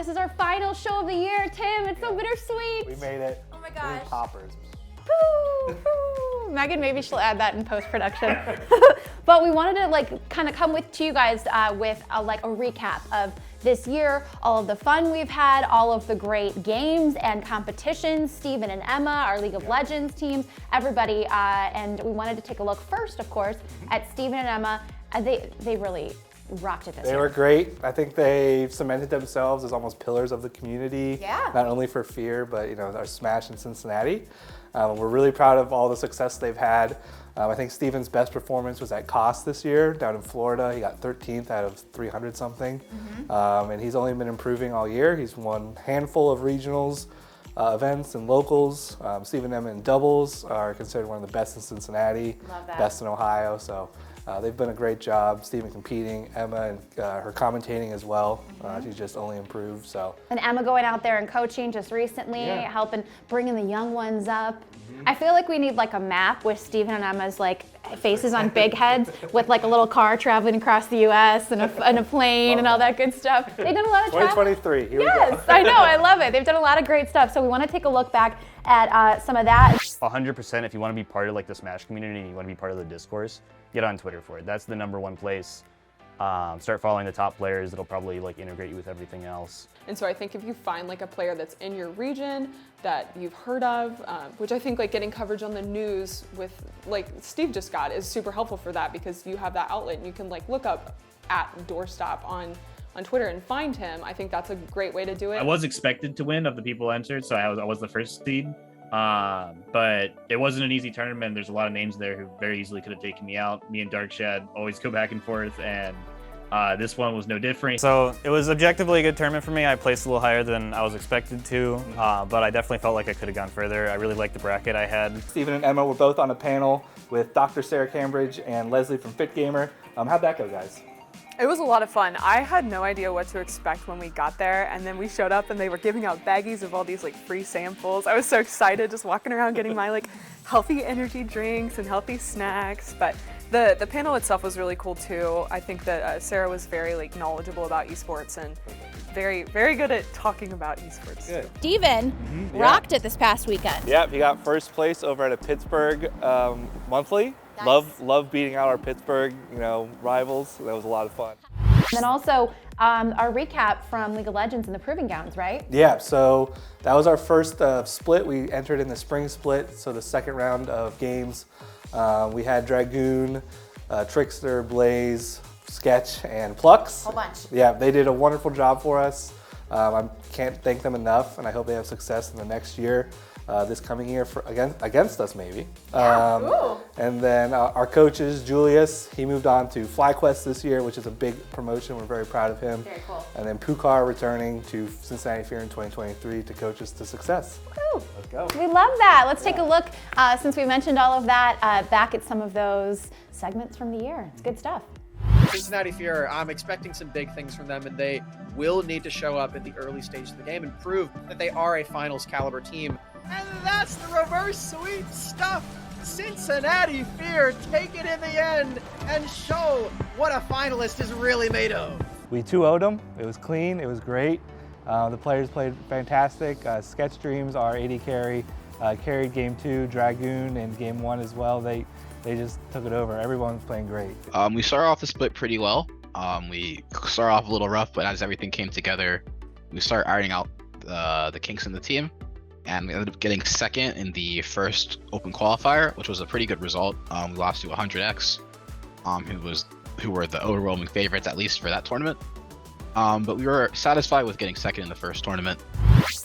This is our final show of the year, Tim. It's so bittersweet. We made it. Oh my gosh. Poppers. Megan, maybe she'll add that in post-production. But we wanted to like kind of come to you guys with a recap of this year, all of the fun we've had, all of the great games and competitions, Stephen and Emma, our League of Legends teams, everybody. And we wanted to take a look first, of course, at Stephen and Emma. They really rocked it this year. They were great. I think they cemented themselves as almost pillars of the community. Yeah. Not only for FEAR, but our smash in Cincinnati. We're really proud of all the success they've had. I think Steven's best performance was at Cost this year down in Florida. He got 13th out of 300 something. And he's only been improving all year. He's won a handful of regionals events and locals. Stephen and Emma in doubles are considered one of the best in Cincinnati, Love that. best in Ohio. So they've done a great job. Stephen competing, Emma and her commentating as well. She's just only improved. So. And Emma going out there and coaching just recently, helping bringing the young ones up. I feel like we need like a map with Stephen and Emma's like faces on big heads with like a little car traveling across the U.S. and a plane and all that good stuff. They've done a lot of travel. 2023, here we go. Yes, I know, I love it. They've done a lot of great stuff. So we want to take a look back at some of that. 100%, if you want to be part of like the Smash community and you want to be part of the discourse, get on Twitter for it. That's the #1 place. Start following the top players. It'll probably like integrate you with everything else. And so I think if you find like a player that's in your region that you've heard of, which I think like getting coverage on the news with like Steve just got is super helpful for that, because you have that outlet and you can like look up at Doorstop on Twitter and find him. I think that's a great way to do it. I was expected to win of the people entered, so I was the first seed. But it wasn't an easy tournament. There's a lot of names there who very easily could have taken me out. Me and Darkshad always go back and forth, and this one was no different. So it was objectively a good tournament for me. I placed a little higher than I was expected to, but I definitely felt like I could have gone further. I really liked the bracket I had. Stephen and Emma were both on a panel with Dr. Sarah Cambridge and Leslie from Fit Gamer. How'd that go, guys? It was a lot of fun. I had no idea what to expect when we got there, and then we showed up and they were giving out baggies of all these like free samples. I was so excited just walking around getting my like healthy energy drinks and healthy snacks. But the panel itself was really cool too. I think that Sarah was very like knowledgeable about esports and very, very good at talking about esports. Good. Stephen rocked it this past weekend. Yep, he got first place over at a Pittsburgh monthly. Nice. Love beating out our Pittsburgh, rivals. That was a lot of fun. And then also our recap from League of Legends and the Proving Grounds, right? Yeah, so that was our first split. We entered in the spring split, so the second round of games. We had Dragoon, Trickster, Blaze, Sketch, and Plux. Whole bunch. Yeah, they did a wonderful job for us. I can't thank them enough, and I hope they have success in the next year. This coming year against us maybe. And then our coaches, Julius, he moved on to FlyQuest this year, which is a big promotion. We're very proud of him. Very cool. And then Pukar returning to Cincinnati FEAR in 2023 to coach us to success. Woo. Let's go. We love that. Let's take a look, since we mentioned all of that, back at some of those segments from the year. It's good stuff. Cincinnati FEAR, I'm expecting some big things from them, and they will need to show up in the early stages of the game and prove that they are a finals caliber team. And that's the reverse sweep stuff. Cincinnati FEAR take it in the end and show what a finalist is really made of. We 2-0'd them. It was clean. It was great. The players played fantastic. Sketch Dreams, our AD carry, carried game 2, Dragoon in game 1 as well. They just took it over. Everyone was playing great. We started off the split pretty well. We started off a little rough, but as everything came together, we started ironing out the kinks in the team. And we ended up getting second in the first open qualifier, which was a pretty good result. We lost to 100X, who were the overwhelming favorites, at least for that tournament. But we were satisfied with getting second in the first tournament.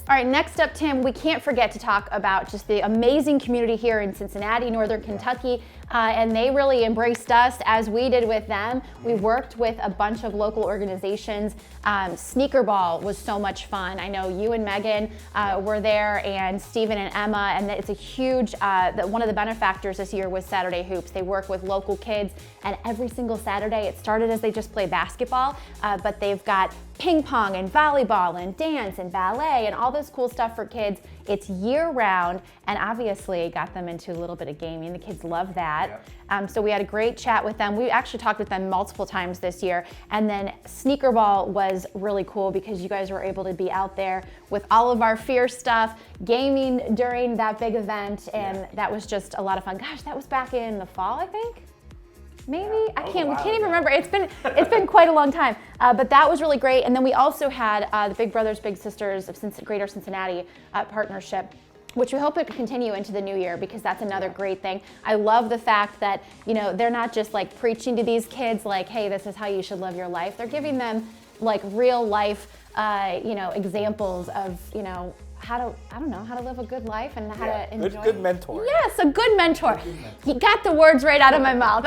All right, next up, Tim, we can't forget to talk about just the amazing community here in Cincinnati, Northern Kentucky, and they really embraced us as we did with them. We worked with a bunch of local organizations. Sneakerball was so much fun. I know you and Megan were there, and Stephen and Emma, and it's a huge, one of the benefactors this year was Saturday Hoops. They work with local kids, and every single Saturday, it started as they just play basketball, but they've got ping pong and volleyball and dance and ballet and all this cool stuff for kids. It's year round, and obviously got them into a little bit of gaming. The kids love that. that. So we had a great chat with them. We actually talked with them multiple times this year. And then Sneakerball was really cool because you guys were able to be out there with all of our FEAR stuff, gaming during that big event, and that was just a lot of fun. Gosh, that was back in the fall, I think? Maybe? We can't even remember. It's been quite a long time. But that was really great. And then we also had the Big Brothers Big Sisters of Greater Cincinnati partnership, which we hope it could continue into the new year because that's another great thing. I love the fact that, you know, they're not just like preaching to these kids like, hey, this is how you should live your life. They're giving them like real life, you know, examples of, you know, how to live a good life and how to enjoy. Good mentor. Yes, a good mentor. You got the words right out of my mouth.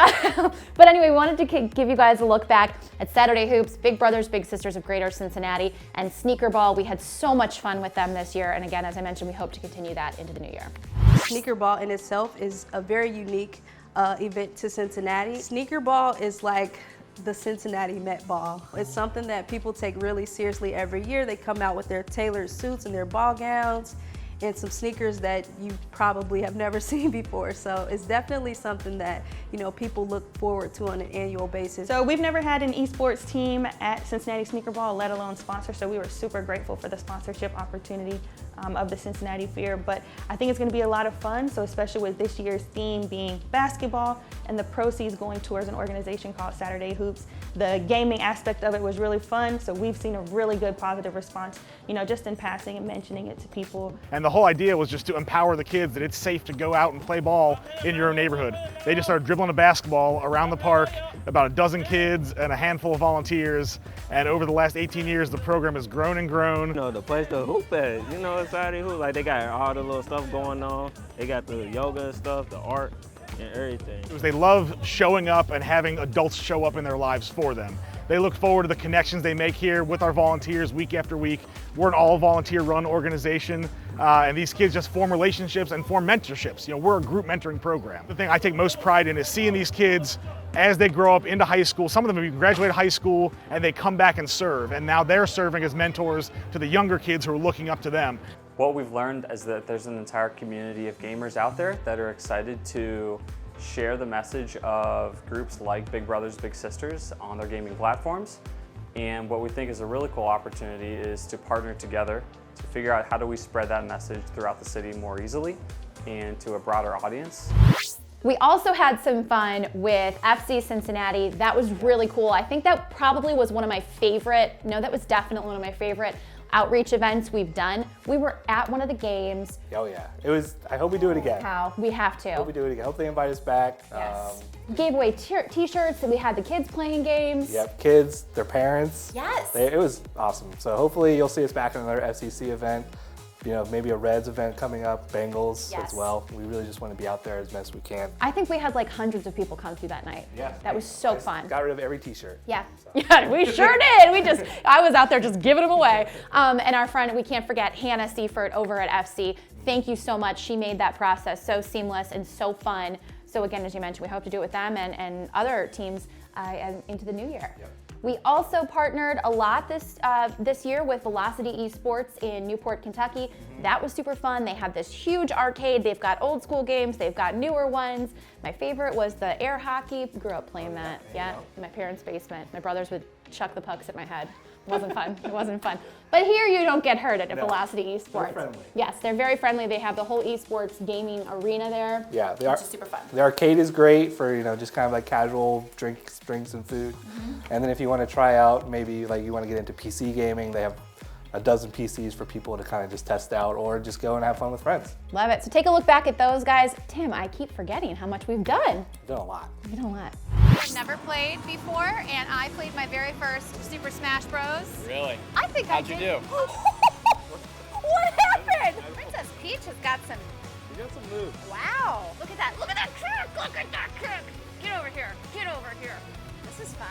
But anyway, we wanted to give you guys a look back at Saturday Hoops, Big Brothers Big Sisters of Greater Cincinnati, and Sneakerball. We had so much fun with them this year, and again, as I mentioned, we hope to continue that into the new year. Sneakerball in itself is a very unique event to Cincinnati. Sneakerball is like the Cincinnati Met Ball. It's something that people take really seriously every year. They come out with their tailored suits and their ball gowns and some sneakers that you probably have never seen before. So it's definitely something that, you know, people look forward to on an annual basis. So we've never had an esports team at Cincinnati Sneakerball, let alone sponsor, so we were super grateful for the sponsorship opportunity of the Cincinnati FEAR. But I think it's gonna be a lot of fun, so especially with this year's theme being basketball and the proceeds going towards an organization called Saturday Hoops. The gaming aspect of it was really fun, so we've seen a really good positive response, you know, just in passing and mentioning it to people. And the whole idea was just to empower the kids that it's safe to go out and play ball in your own neighborhood. They just started dribbling a basketball around the park, about a dozen kids and a handful of volunteers. And over the last 18 years, the program has grown and grown. You know, the place to hoop at, you know, Saturday Hoop, like they got all the little stuff going on. They got the yoga and stuff, the art and everything. They love showing up and having adults show up in their lives for them. They look forward to the connections they make here with our volunteers week after week. We're an all volunteer run organization, and these kids just form relationships and form mentorships. You know, we're a group mentoring program. The thing I take most pride in is seeing these kids as they grow up into high school. Some of them have graduated high school and they come back and serve, and now they're serving as mentors to the younger kids who are looking up to them. What we've learned is that there's an entire community of gamers out there that are excited to share the message of groups like Big Brothers Big Sisters on their gaming platforms. And what we think is a really cool opportunity is to partner together to figure out how do we spread that message throughout the city more easily and to a broader audience. We also had some fun with FC Cincinnati. That was really cool. I think that probably was one of my favorite, that was definitely one of my favorite outreach events we've done. We were at one of the games. Oh yeah, it was. I hope we do it again. How? We have to. I hope we do it again. Hope they invite us back. Yes. We gave away t-shirts and we had the kids playing games. Yep, kids, their parents. Yes. It was awesome. So hopefully you'll see us back in another FCC event. You know, maybe a Reds event coming up, Bengals as well. We really just want to be out there as best as we can. I think we had like hundreds of people come through that night. Yeah. That was so fun. Got rid of every t-shirt. Yeah. So. Yeah, we sure did. I was out there just giving them away. And our friend, we can't forget Hannah Seifert over at FC. Thank you so much. She made that process so seamless and so fun. So again, as you mentioned, we hope to do it with them and other teams into the new year. Yep. We also partnered a lot this year with Velocity Esports in Newport, Kentucky. That was super fun. They have this huge arcade. They've got old school games. They've got newer ones. My favorite was the air hockey. Grew up playing that, in my parents' basement. My brothers would chuck the pucks at my head. It wasn't fun. It wasn't fun. But here you don't get hurt at Velocity Esports. They're friendly. Yes, they're very friendly. They have the whole esports gaming arena there. Yeah, which is super fun. The arcade is great for, just kind of like casual drinks and food. And then if you want to try out, maybe like you want to get into PC gaming, they have a dozen PCs for people to kind of just test out or just go and have fun with friends. Love it. So take a look back at those guys. Tim, I keep forgetting how much we've done. We've done a lot. We've done a lot. I've never played before, and I played my very first Super Smash Bros. Really? I think How'd you do? What happened? Princess Peach has got some. You got some moves. Wow! Look at that! Look at that kick! Look at that kick! Get over here! Get over here! This is fun.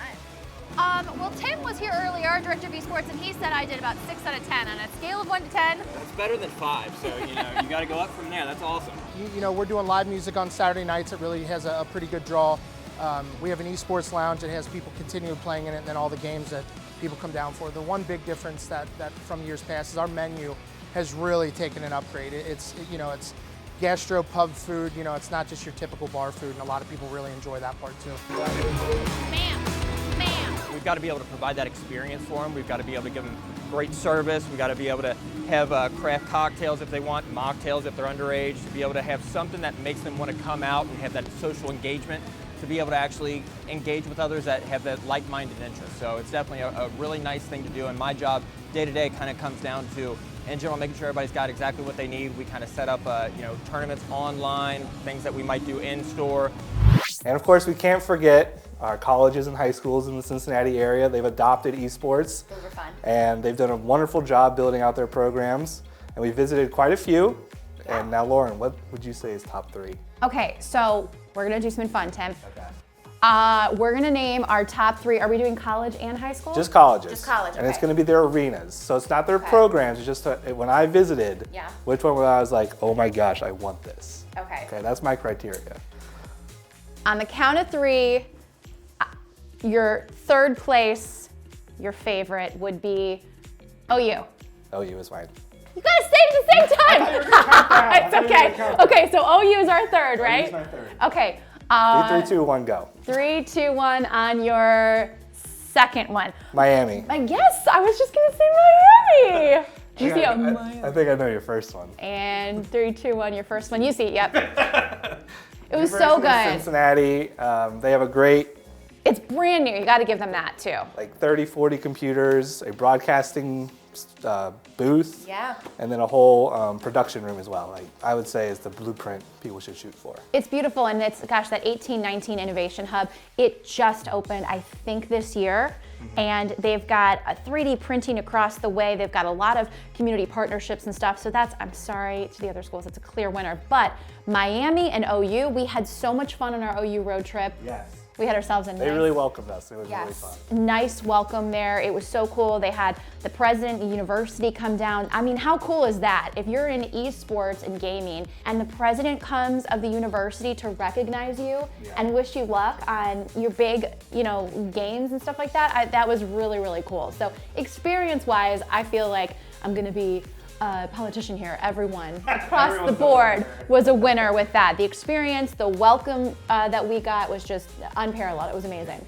Well, Tim was here earlier, our director of esports, and he said I did about 6 out of 10 on a scale of 1 to 10. That's better than 5, so you got to go up from there. That's awesome. We're doing live music on Saturday nights. It really has a pretty good draw. We have an esports lounge that has people continue playing in it, and then all the games that people come down for. The one big difference that from years past is our menu has really taken an upgrade. It's gastro pub food. You know, it's not just your typical bar food, and a lot of people really enjoy that part too. We've got to be able to provide that experience for them. We've got to be able to give them great service. We've got to be able to have craft cocktails if they want, mocktails if they're underage, to be able to have something that makes them want to come out and have that social engagement, to be able to actually engage with others that have that like-minded interest. So it's definitely a really nice thing to do, and my job day-to-day kind of comes down to, in general, making sure everybody's got exactly what they need. We kind of set up tournaments online, things that we might do in-store. And of course, we can't forget our colleges and high schools in the Cincinnati area. They've adopted esports. Those are fun. And they've done a wonderful job building out their programs. And we visited quite a few. Yeah. And now, Lauren, what would you say is top 3? Okay, so we're gonna do something fun, Tim. Okay. We're gonna name our top 3. Are we doing college and high school? Just colleges. Just college, And it's gonna be their arenas. So it's not their programs, it's just when I visited, which one I was like, oh my gosh, I want this. Okay. Okay, that's my criteria. On the count of 3, your third place, your favorite would be OU. OU is mine. You gotta say it at the same time. It's okay. Okay, so OU is our third, right? OU is my third. Okay. 3, 2, 1, go. 3, 2, 1 on your second one. Miami. Yes, I was just gonna say Miami. Do you see a Miami? I think I know your first one. And 3, 2, 1, your first one. You see it, yep. It was Your so first one is good. Cincinnati. They have a great, It's brand new. You got to give them that too. like 30, 40 computers, a broadcasting booth, and then a whole production room as well. Like I would say is the blueprint people should shoot for. It's beautiful, and it's, gosh, that 1819 Innovation Hub, it just opened, I think, this year. And they've got a 3D printing across the way. They've got a lot of community partnerships and stuff. So that's, I'm sorry to the other schools, it's a clear winner. But Miami and OU, we had so much fun on our OU road trip. Yes. We had ourselves a They really welcomed us. It was really fun. Nice welcome there. It was so cool. They had the president of the university come down. I mean, how cool is that? If you're in esports and gaming and the president comes of the university to recognize you and wish you luck on your big, games and stuff like that, that was really, really cool. So experience-wise, I feel like I'm gonna be a politician here. Everyone across the board was a winner with that. The experience, the welcome that we got was just unparalleled. It was amazing.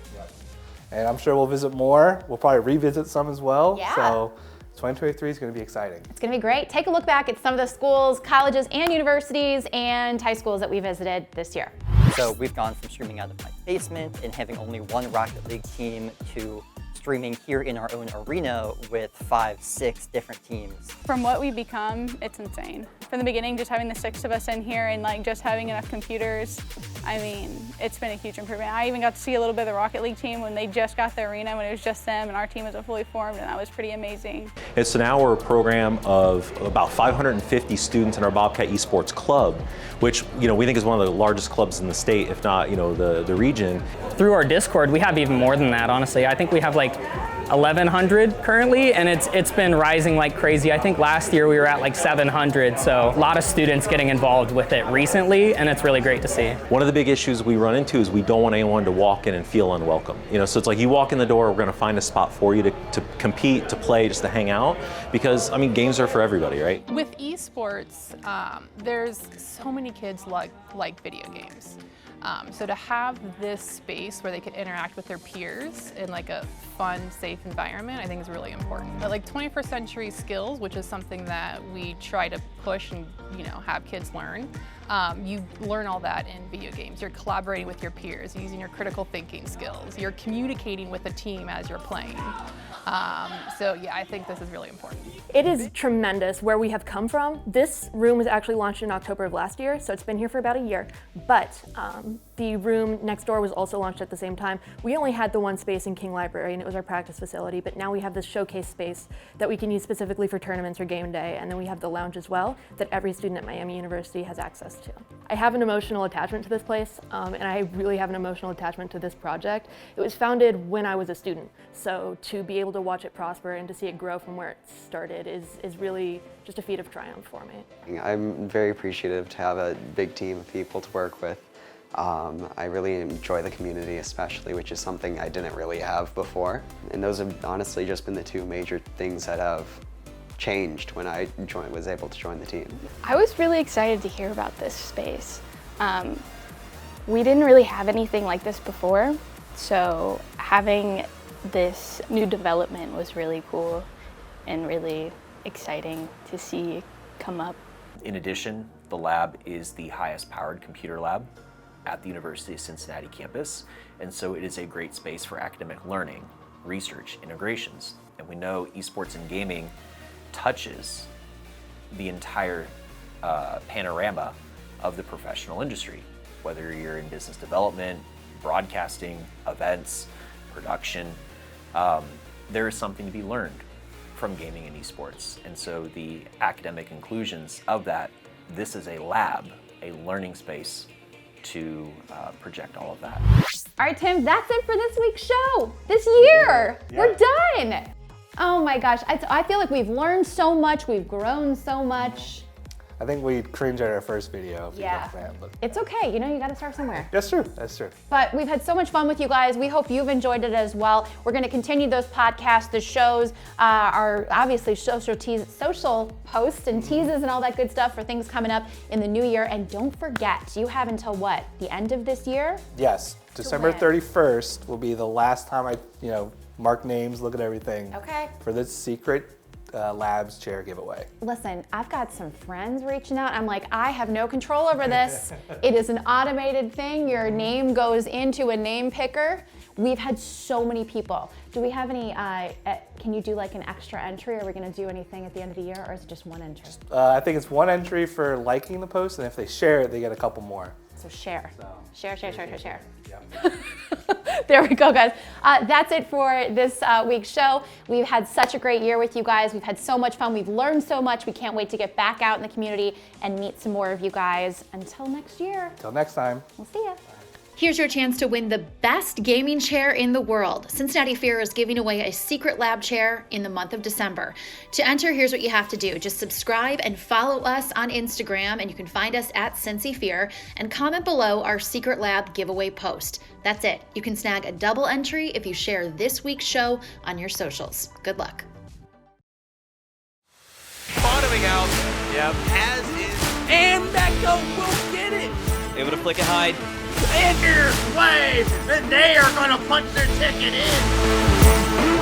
And I'm sure we'll visit more. We'll probably revisit some as well. Yeah. So 2023 is going to be exciting. It's gonna be great. Take a look back at some of the schools, colleges, and universities and high schools that we visited this year. So we've gone from streaming out of my basement and having only one Rocket League team to streaming here in our own arena with 5, 6 different teams. From what we've become, it's insane. From the beginning, just having the 6 of us in here and just having enough computers, I mean, it's been a huge improvement. I even got to see a little bit of the Rocket League team when they just got the arena, when it was just them and our team wasn't fully formed, and that was pretty amazing. It's an hour program of about 550 students in our Bobcat Esports Club, which we think is one of the largest clubs in the state, if not the region. Through our Discord, we have even more than that, honestly. I think we have 1,100 currently, and it's been rising like crazy. I think last year we were at 700, so a lot of students getting involved with it recently, and it's really great to see. One of the big issues we run into is we don't want anyone to walk in and feel unwelcome. So it's like you walk in the door, we're going to find a spot for you to compete, to play, just to hang out, because games are for everybody, right? With esports, there's so many kids like video games. So to have this space where they could interact with their peers in a fun, safe environment, I think is really important. But 21st century skills, which is something that we try to push and have kids learn, you learn all that in video games. You're collaborating with your peers, using your critical thinking skills. You're communicating with a team as you're playing. So yeah, I think this is really important. It is tremendous where we have come from. This room was actually launched in October of last year, so it's been here for about a year. But the room next door was also launched at the same time. We only had the one space in King Library, and it was our practice facility, but now we have this showcase space that we can use specifically for tournaments or game day, and then we have the lounge as well that every student at Miami University has access to. I have an emotional attachment to this place, and I really have an emotional attachment to this project. It was founded when I was a student, so to be able to watch it prosper and to see it grow from where it started is really just a feat of triumph for me. I'm very appreciative to have a big team of people to work with. I really enjoy the community especially, which is something I didn't really have before. And those have honestly just been the 2 major things that have changed when I was able to join the team. I was really excited to hear about this space. We didn't really have anything like this before, so having this new development was really cool and really exciting to see come up. In addition, the lab is the highest powered computer lab at the University of Cincinnati campus, and so it is a great space for academic learning, research, integrations. And we know esports and gaming touches the entire panorama of the professional industry, whether you're in business development, broadcasting, events, production. There is something to be learned from gaming and esports. And so the academic inclusions of that, this is a lab, a learning space to project all of that. All right, Tim, that's it for this week's show. This year, we're done. Oh my gosh, I feel like we've learned so much, we've grown so much. I think we cringed at our first video. Yeah, it's okay, you know, you gotta start somewhere. That's true, that's true. But we've had so much fun with you guys. We hope you've enjoyed it as well. We're gonna continue those podcasts, the shows, our obviously social posts and teases and all that good stuff for things coming up in the new year. And don't forget, you have until what, the end of this year? Yes, December 31st will be the last time I, mark names, look at everything. Okay. For this secret labs chair giveaway. Listen, I've got some friends reaching out. I'm like, I have no control over this. It is an automated thing. Your name goes into a name picker. We've had so many people. Do we have any, can you do like an extra entry? Are we gonna do anything at the end of the year, or is it just one entry? I think it's one entry for liking the post, and if they share it, they get a couple more. So share. Share. Yeah. There we go, guys. That's it for this week's show. We've had such a great year with you guys. We've had so much fun. We've learned so much. We can't wait to get back out in the community and meet some more of you guys. Until next year. Until next time. We'll see ya. Here's your chance to win the best gaming chair in the world. Cincinnati FEAR is giving away a secret lab chair in the month of December. To enter, here's what you have to do. Just subscribe and follow us on Instagram, and you can find us at Cincy FEAR, and comment below our secret lab giveaway post. That's it. You can snag a double entry if you share this week's show on your socials. Good luck. Bottoming out. Yep. As is. And Mecca will get it. Able to flick and hide. And here's Wave, and they are going to punch their ticket in.